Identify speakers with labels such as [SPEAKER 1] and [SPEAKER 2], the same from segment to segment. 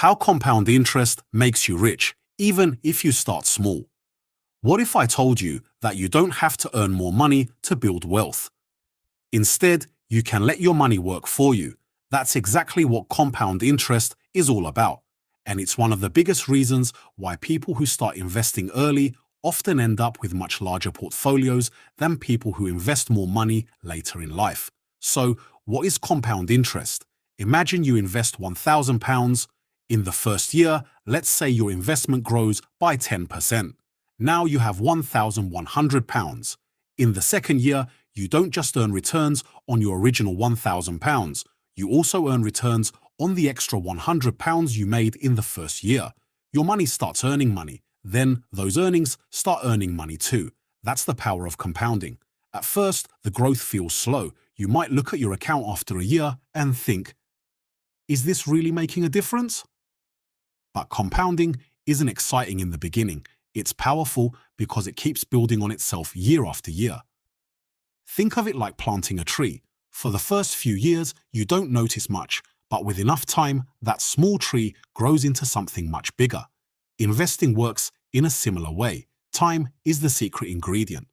[SPEAKER 1] How compound interest makes you rich, even if you start small. What if I told you that you don't have to earn more money to build wealth? Instead, you can let your money work for you. That's exactly what compound interest is all about. And it's one of the biggest reasons why people who start investing early often end up with much larger portfolios than people who invest more money later in life. So, what is compound interest? Imagine you invest £1,000. In the first year, let's say your investment grows by 10%. Now you have £1,100. In the second year, you don't just earn returns on your original £1,000, you also earn returns on the extra £100 you made in the first year. Your money starts earning money. Then those earnings start earning money too. That's the power of compounding. At first, the growth feels slow. You might look at your account after a year and think, is this really making a difference? But compounding isn't exciting in the beginning. It's powerful because it keeps building on itself year after year. Think of it like planting a tree. For the first few years, you don't notice much, but with enough time, that small tree grows into something much bigger. Investing works in a similar way. Time is the secret ingredient.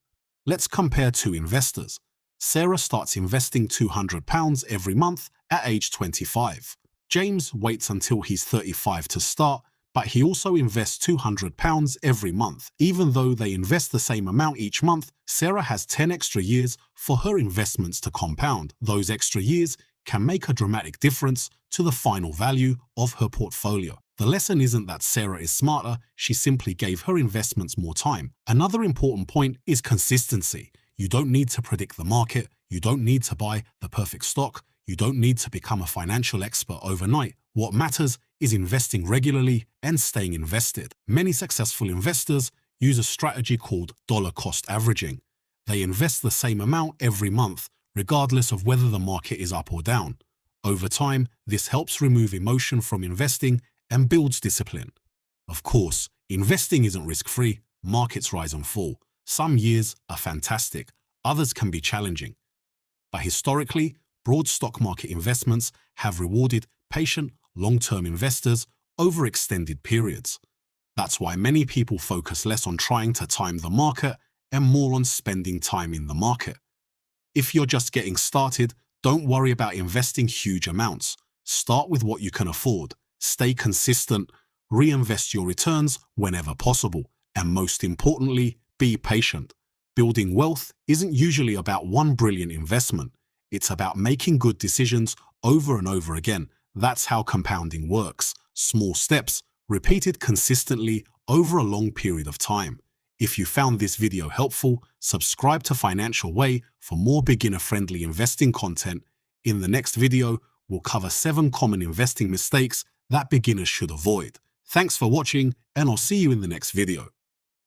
[SPEAKER 1] Let's compare two investors. Sarah starts investing £200 every month at age 25. James waits until he's 35 to start, but he also invests £200 every month. Even though they invest the same amount each month, Sarah has 10 extra years for her investments to compound. Those extra years can make a dramatic difference to the final value of her portfolio. The lesson isn't that Sarah is smarter, she simply gave her investments more time. Another important point is consistency. You don't need to predict the market, you don't need to buy the perfect stock, you don't need to become a financial expert overnight. What matters is investing regularly and staying invested. Many successful investors use a strategy called dollar cost averaging. They invest the same amount every month, regardless of whether the market is up or down. Over time, this helps remove emotion from investing and builds discipline. Of course, investing isn't risk-free. Markets rise and fall. Some years are fantastic, others can be challenging. But historically, broad stock market investments have rewarded patient, long-term investors over extended periods. That's why many people focus less on trying to time the market and more on spending time in the market. If you're just getting started, don't worry about investing huge amounts. Start with what you can afford. Stay consistent, reinvest your returns whenever possible, and most importantly, be patient. Building wealth isn't usually about one brilliant investment. It's about making good decisions over and over again. That's how compounding works. Small steps, repeated consistently over a long period of time. If you found this video helpful, subscribe to Financial Way for more beginner-friendly investing content. In the next video, we'll cover 7 common investing mistakes that beginners should avoid. Thanks for watching, and I'll see you in the next video.